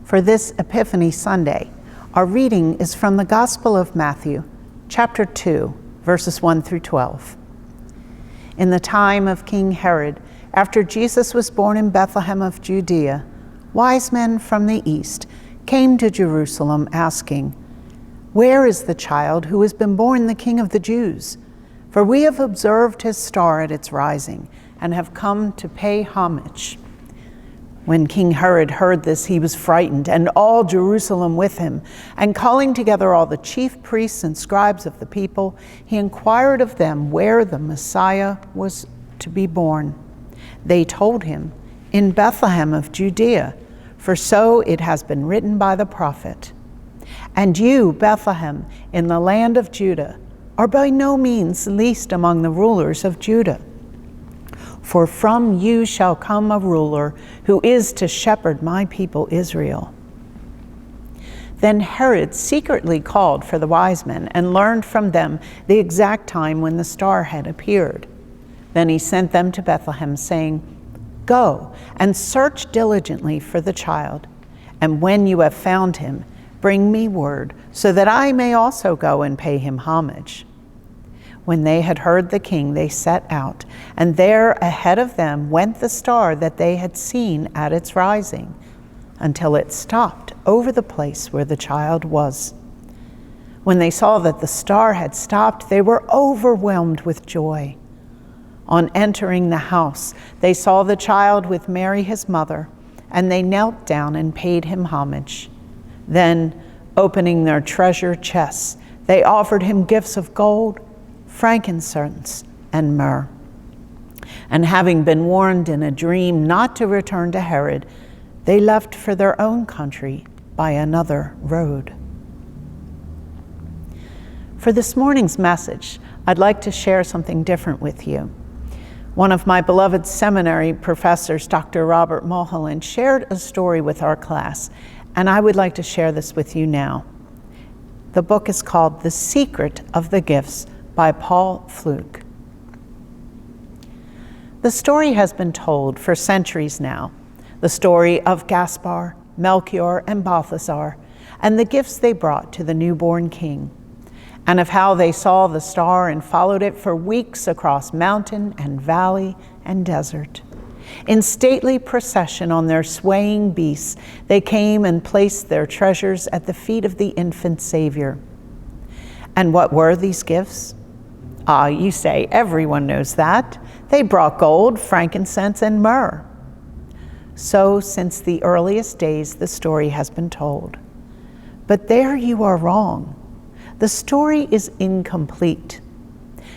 For this Epiphany Sunday, our reading is from the Gospel of Matthew, chapter 2, verses 1 through 12. In the time of King Herod, after Jesus was born in Bethlehem of Judea, wise men from the east came to Jerusalem asking, "Where is the child who has been born the King of the Jews? For we have observed his star at its rising and have come to pay homage." When King Herod heard this, he was frightened, and all Jerusalem with him. And calling together all the chief priests and scribes of the people, he inquired of them where the Messiah was to be born. They told him, "In Bethlehem of Judea, for so it has been written by the prophet. And you, Bethlehem, in the land of Judah, are by no means least among the rulers of Judah. For from you shall come a ruler who is to shepherd my people Israel." Then Herod secretly called for the wise men and learned from them the exact time when the star had appeared. Then he sent them to Bethlehem, saying, "Go and search diligently for the child, and when you have found him, bring me word, so that I may also go and pay him homage." When they had heard the king, they set out, and there ahead of them went the star that they had seen at its rising, until it stopped over the place where the child was. When they saw that the star had stopped, they were overwhelmed with joy. On entering the house, they saw the child with Mary his mother, and they knelt down and paid him homage. Then, opening their treasure chests, they offered him gifts of gold, frankincense, and myrrh. And having been warned in a dream not to return to Herod, they left for their own country by another road. For this morning's message, I'd like to share something different with you. One of my beloved seminary professors, Dr. Robert Mulholland, shared a story with our class, and I would like to share this with you now. The book is called The Secret of the Gifts by Paul Fluke. The story has been told for centuries now, the story of Gaspar, Melchior, and Balthasar, and the gifts they brought to the newborn king, and of how they saw the star and followed it for weeks across mountain and valley and desert. In stately procession on their swaying beasts, they came and placed their treasures at the feet of the infant Savior. And what were these gifts? You say, everyone knows that. They brought gold, frankincense, and myrrh. So since the earliest days, the story has been told. But there you are wrong. The story is incomplete.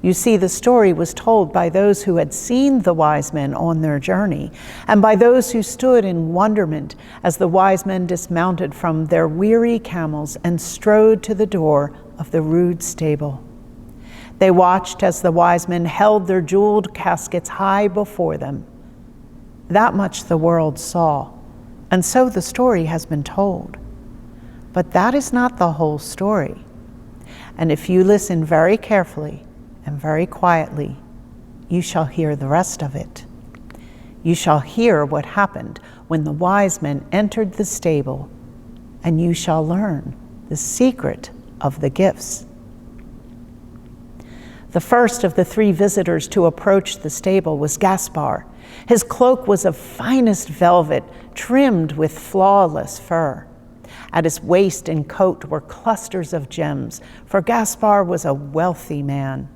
You see, the story was told by those who had seen the wise men on their journey, and by those who stood in wonderment as the wise men dismounted from their weary camels and strode to the door of the rude stable. They watched as the wise men held their jeweled caskets high before them. That much the world saw, and so the story has been told. But that is not the whole story. And if you listen very carefully and very quietly, you shall hear the rest of it. You shall hear what happened when the wise men entered the stable, and you shall learn the secret of the gifts. The first of the three visitors to approach the stable was Gaspar. His cloak was of finest velvet, trimmed with flawless fur. At his waist and coat were clusters of gems, for Gaspar was a wealthy man.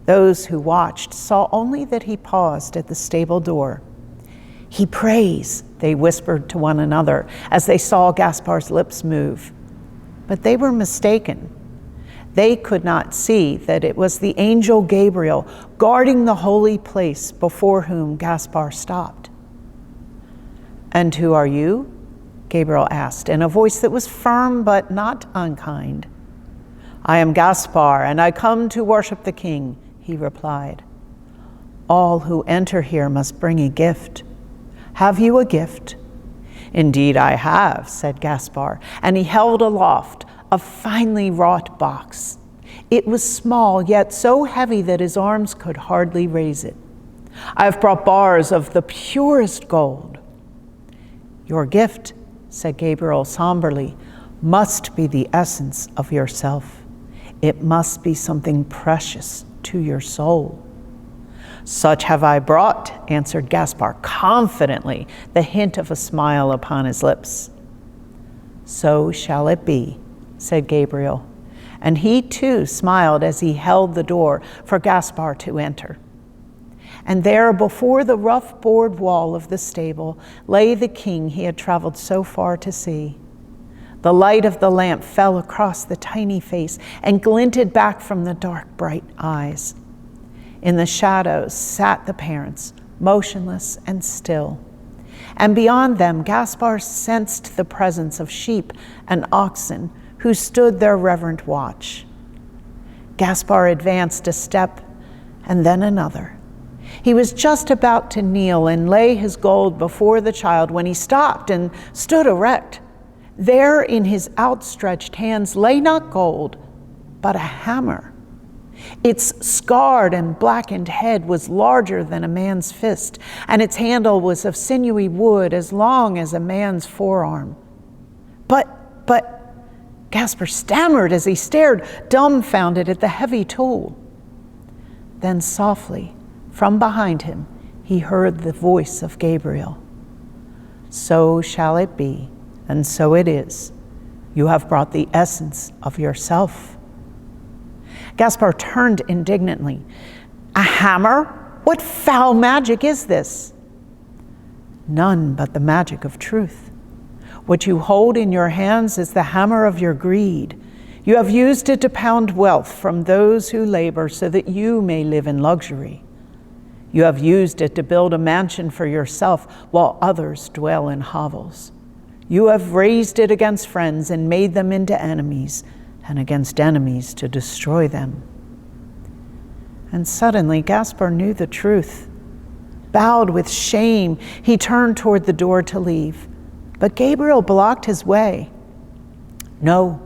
Those who watched saw only that he paused at the stable door. "He prays," they whispered to one another as they saw Gaspar's lips move. But they were mistaken. They could not see that it was the angel Gabriel guarding the holy place before whom Gaspar stopped. "And who are you?" Gabriel asked in a voice that was firm but not unkind. "I am Gaspar, and I come to worship the king," he replied. "All who enter here must bring a gift. Have you a gift?" "Indeed I have," said Gaspar, and he held aloft a finely wrought box. It was small, yet so heavy that his arms could hardly raise it. "I have brought bars of the purest gold." "Your gift said Gabriel somberly, must be the essence of yourself. It must be something precious to your soul. Such have I brought, answered Gaspar confidently, the hint of a smile upon his lips. So shall it be, said Gabriel, and he too smiled as he held the door for Gaspar to enter. And there before the rough board wall of the stable lay the king he had traveled so far to see. The light of the lamp fell across the tiny face and glinted back from the dark, bright eyes. In the shadows sat the parents, motionless and still. And beyond them, Gaspar sensed the presence of sheep and oxen who stood their reverent watch. Gaspar advanced a step and then another. He was just about to kneel and lay his gold before the child when he stopped and stood erect. There in his outstretched hands lay not gold, but a hammer. Its scarred and blackened head was larger than a man's fist, and its handle was of sinewy wood as long as a man's forearm. But, Gaspar stammered as he stared, dumbfounded at the heavy tool. Then softly, from behind him, he heard the voice of Gabriel. So shall it be, and so it is. You have brought the essence of yourself. Gaspar turned indignantly. A hammer? What foul magic is this? None but the magic of truth. What you hold in your hands is the hammer of your greed. You have used it to pound wealth from those who labor so that you may live in luxury. You have used it to build a mansion for yourself while others dwell in hovels. You have raised it against friends and made them into enemies, and against enemies to destroy them. And suddenly Gaspar knew the truth. Bowed with shame, he turned toward the door to leave, but Gabriel blocked his way. No,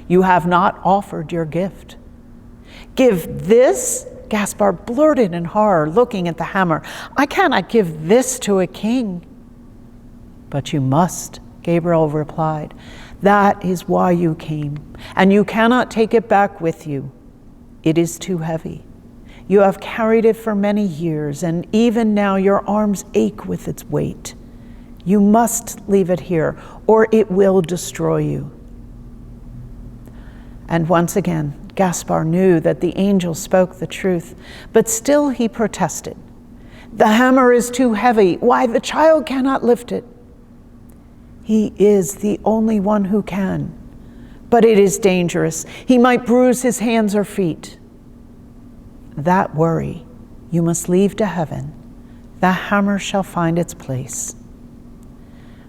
you have not offered your gift. Give this? Gaspar blurted in horror, looking at the hammer. I cannot give this to a king. But you must, Gabriel replied. That is why you came, and you cannot take it back with you. It is too heavy. You have carried it for many years, and even now your arms ache with its weight. You must leave it here, or it will destroy you. And once again, Gaspar knew that the angel spoke the truth, but still he protested. The hammer is too heavy. Why, the child cannot lift it. He is the only one who can, but it is dangerous. He might bruise his hands or feet. That worry you must leave to heaven. The hammer shall find its place.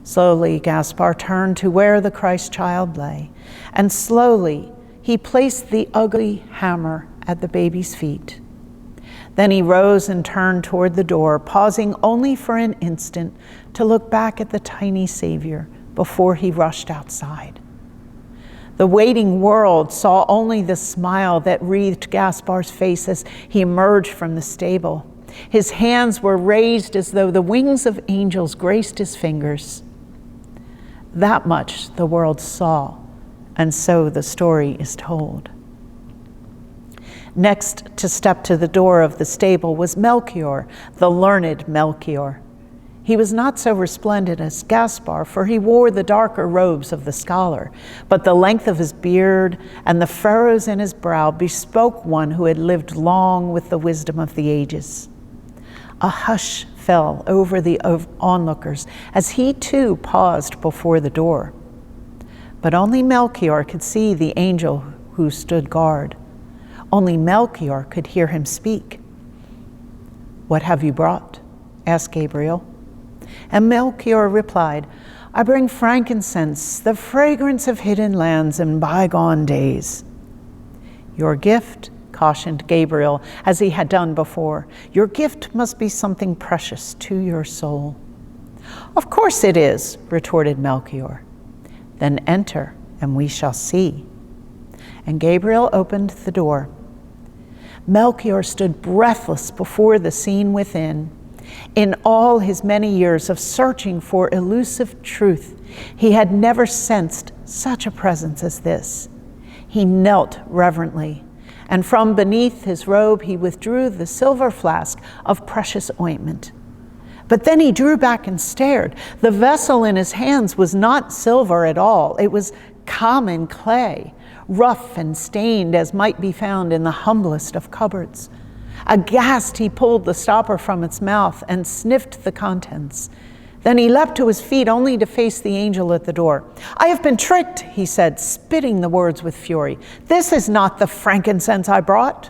Slowly, Gaspar turned to where the Christ child lay, and slowly he placed the ugly hammer at the baby's feet. Then he rose and turned toward the door, pausing only for an instant to look back at the tiny Savior before he rushed outside. The waiting world saw only the smile that wreathed Gaspar's face as he emerged from the stable. His hands were raised as though the wings of angels graced his fingers. That much the world saw, and so the story is told. Next to step to the door of the stable was Melchior, the learned Melchior. He was not so resplendent as Gaspar, for he wore the darker robes of the scholar, but the length of his beard and the furrows in his brow bespoke one who had lived long with the wisdom of the ages. A hush fell over the onlookers as he too paused before the door. But only Melchior could see the angel who stood guard. Only Melchior could hear him speak. "What have you brought?" asked Gabriel. And Melchior replied, "I bring frankincense, the fragrance of hidden lands and bygone days." "Your gift," cautioned Gabriel, as he had done before, "your gift must be something precious to your soul." "Of course it is," retorted Melchior. "Then enter, and we shall see." And Gabriel opened the door. Melchior stood breathless before the scene within. In all his many years of searching for elusive truth, he had never sensed such a presence as this. He knelt reverently, and from beneath his robe he withdrew the silver flask of precious ointment. But then he drew back and stared. The vessel in his hands was not silver at all. It was common clay, rough and stained as might be found in the humblest of cupboards. Aghast, he pulled the stopper from its mouth and sniffed the contents. Then he leapt to his feet only to face the angel at the door. "I have been tricked," he said, spitting the words with fury. "This is not the frankincense I brought."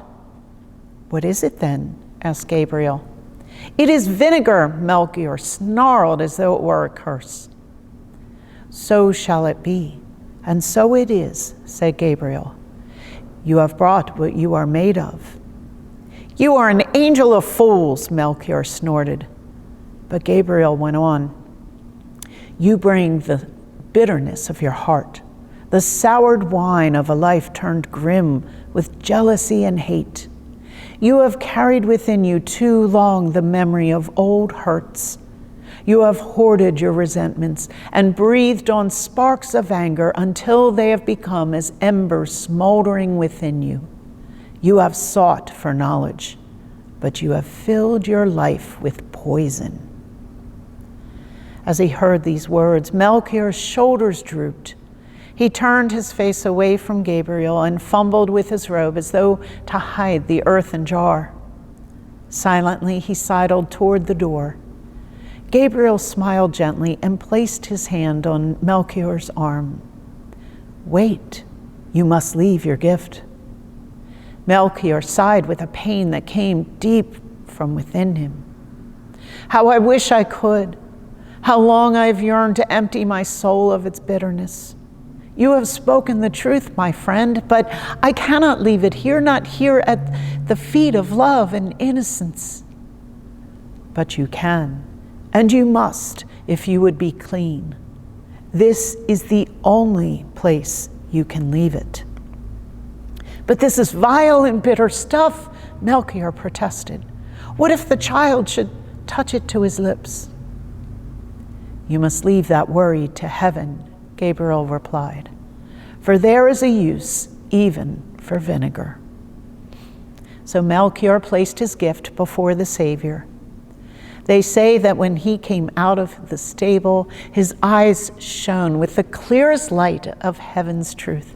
"What is it then?" asked Gabriel. "It is vinegar," Melchior snarled as though it were a curse. "So shall it be, and so it is," said Gabriel. "You have brought what you are made of." "You are an angel of fools," Melchior snorted. But Gabriel went on. "You bring the bitterness of your heart, the soured wine of a life turned grim with jealousy and hate. You have carried within you too long the memory of old hurts. You have hoarded your resentments and breathed on sparks of anger until they have become as embers smoldering within you. You have sought for knowledge, but you have filled your life with poison." As he heard these words, Melchior's shoulders drooped. He turned his face away from Gabriel and fumbled with his robe as though to hide the earthen jar. Silently, he sidled toward the door. Gabriel smiled gently and placed his hand on Melchior's arm. "Wait, you must leave your gift." Melchior sighed with a pain that came deep from within him. "How I wish I could. How long I've yearned to empty my soul of its bitterness. You have spoken the truth, my friend, but I cannot leave it here, not here at the feet of love and innocence." "But you can, and you must, if you would be clean. This is the only place you can leave it." "But this is vile and bitter stuff," Melchior protested. "What if the child should touch it to his lips?" "You must leave that worry to heaven," Gabriel replied, "for there is a use even for vinegar." So Melchior placed his gift before the Savior. They say that when he came out of the stable, his eyes shone with the clearest light of heaven's truth.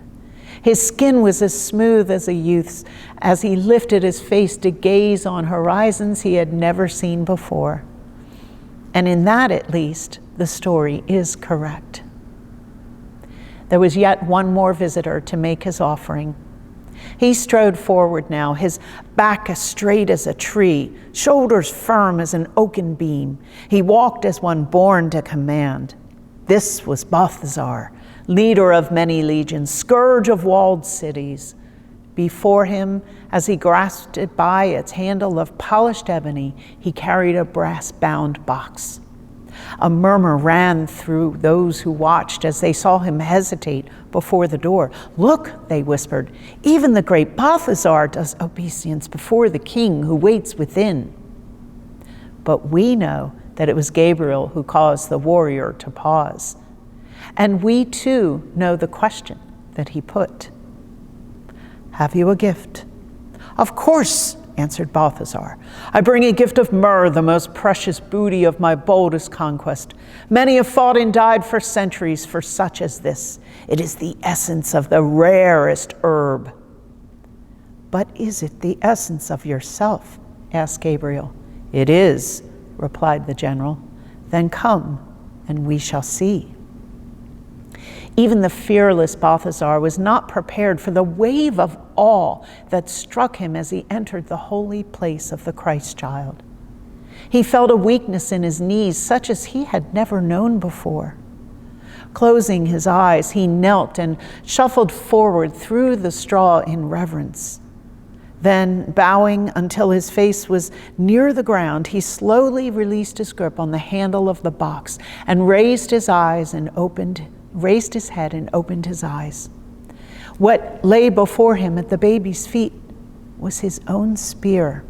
His skin was as smooth as a youth's as he lifted his face to gaze on horizons he had never seen before. And in that, at least, the story is correct. There was yet one more visitor to make his offering. He strode forward now, his back as straight as a tree, shoulders firm as an oaken beam. He walked as one born to command. This was Balthazar, leader of many legions, scourge of walled cities. Before him, as he grasped it by its handle of polished ebony, he carried a brass-bound box. A murmur ran through those who watched as they saw him hesitate before the door. "Look," they whispered, "even the great Balthazar does obeisance before the king who waits within." But we know that it was Gabriel who caused the warrior to pause. And we too know the question that he put. "Have you a gift?" "Of course," answered Balthazar. "I bring a gift of myrrh, the most precious booty of my boldest conquest. Many have fought and died for centuries for such as this. It is the essence of the rarest herb." "But is it the essence of yourself?" asked Gabriel. "It is," replied the general. "Then come, and we shall see." Even the fearless Balthazar was not prepared for the wave of awe that struck him as he entered the holy place of the Christ child. He felt a weakness in his knees such as he had never known before. Closing his eyes, he knelt and shuffled forward through the straw in reverence. Then, bowing until his face was near the ground, he slowly released his grip on the handle of the box and raised his head and opened his eyes. What lay before him at the baby's feet was his own spear.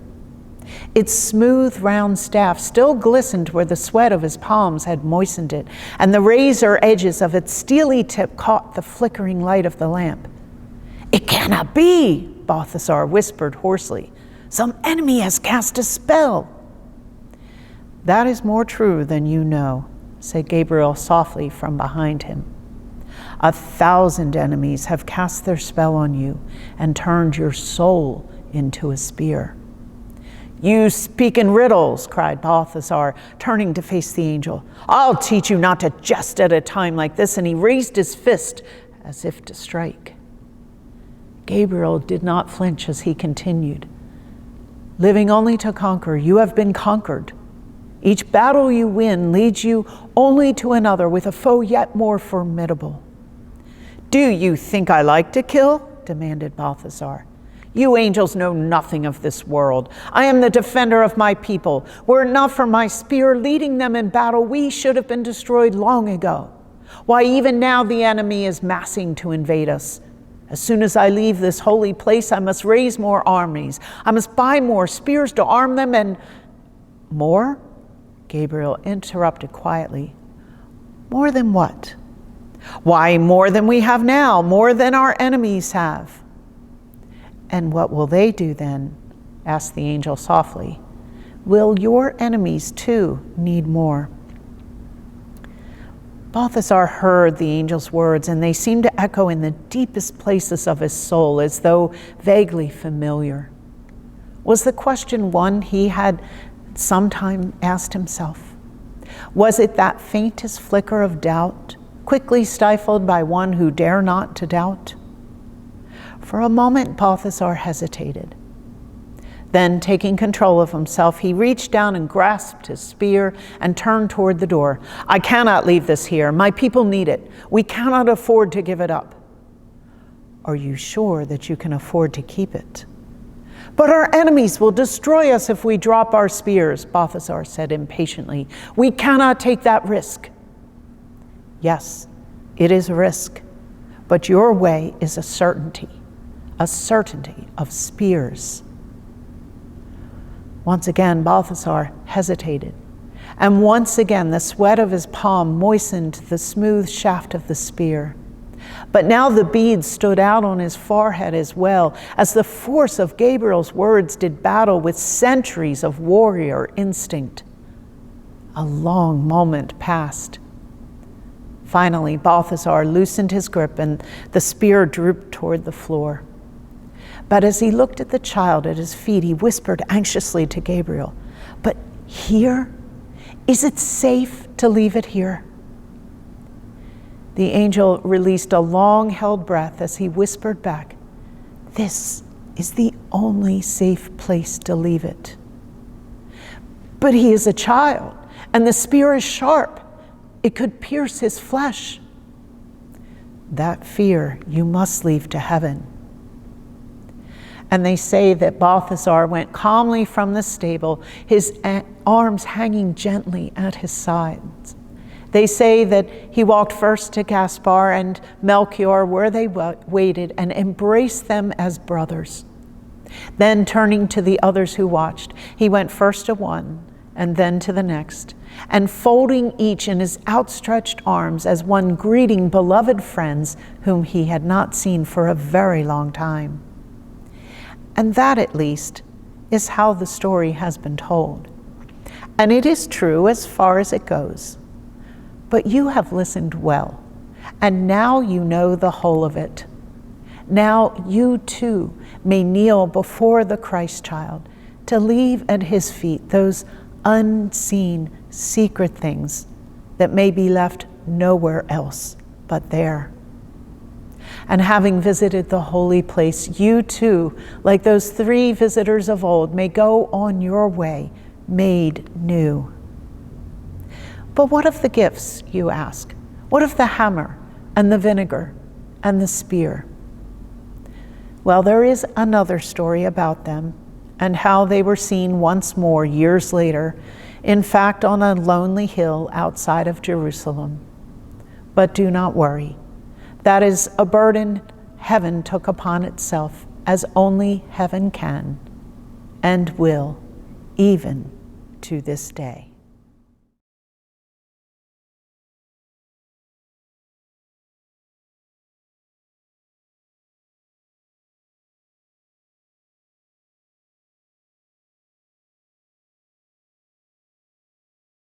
Its smooth, round staff still glistened where the sweat of his palms had moistened it, and the razor edges of its steely tip caught the flickering light of the lamp. "It cannot be," Balthasar whispered hoarsely. "Some enemy has cast a spell." "That is more true than you know," said Gabriel softly from behind him. 1,000 enemies have cast their spell on you and turned your soul into a spear. "You speak in riddles," cried Balthasar, turning to face the angel. "I'll teach you not to jest at a time like this," and he raised his fist as if to strike. Gabriel did not flinch as he continued. "Living only to conquer, you have been conquered. Each battle you win leads you only to another with a foe yet more formidable." "Do you think I like to kill?" demanded Balthasar. "You angels know nothing of this world. I am the defender of my people. Were it not for my spear leading them in battle, we should have been destroyed long ago. Why, even now the enemy is massing to invade us. As soon as I leave this holy place, I must raise more armies. I must buy more spears to arm them and—" "More?" Gabriel interrupted quietly. "More than what?" "Why, more than we have now, more than our enemies have." "And what will they do then?" asked the angel softly. "Will your enemies too need more?" Balthasar heard the angel's words, and they seemed to echo in the deepest places of his soul, as though vaguely familiar. Was the question one he had sometime asked himself? Was it that faintest flicker of doubt, quickly stifled by one who dare not to doubt? For a moment, Balthasar hesitated. Then, taking control of himself, he reached down and grasped his spear and turned toward the door. "I cannot leave this here. My people need it. We cannot afford to give it up." "Are you sure that you can afford to keep it?" "But our enemies will destroy us if we drop our spears," Balthasar said impatiently. "We cannot take that risk." "Yes, it is a risk, but your way is a certainty of spears." Once again, Balthasar hesitated, and once again the sweat of his palm moistened the smooth shaft of the spear. But now the beads stood out on his forehead as well, as the force of Gabriel's words did battle with centuries of warrior instinct. A long moment passed. Finally, Balthasar loosened his grip and the spear drooped toward the floor. But as he looked at the child at his feet, he whispered anxiously to Gabriel, "But here? Is it safe to leave it here?" The angel released a long-held breath as he whispered back, "This is the only safe place to leave it." "But he is a child, and the spear is sharp. It could pierce his flesh." "That fear you must leave to heaven." And they say that Balthasar went calmly from the stable, his arms hanging gently at his sides. They say that he walked first to Gaspar and Melchior where they waited and embraced them as brothers. Then turning to the others who watched, he went first to one and then to the next, and folding each in his outstretched arms as one greeting beloved friends whom he had not seen for a very long time. And that, at least, is how the story has been told. And it is true as far as it goes. But you have listened well, and now you know the whole of it. Now you too may kneel before the Christ child to leave at his feet those unseen, secret things that may be left nowhere else but there. And having visited the holy place, you too, like those 3 visitors of old, may go on your way, made new. But what of the gifts, you ask? What of the hammer and the vinegar and the spear? Well, there is another story about them and how they were seen once more years later, in fact, on a lonely hill outside of Jerusalem. But do not worry. That is a burden heaven took upon itself, as only heaven can and will even to this day.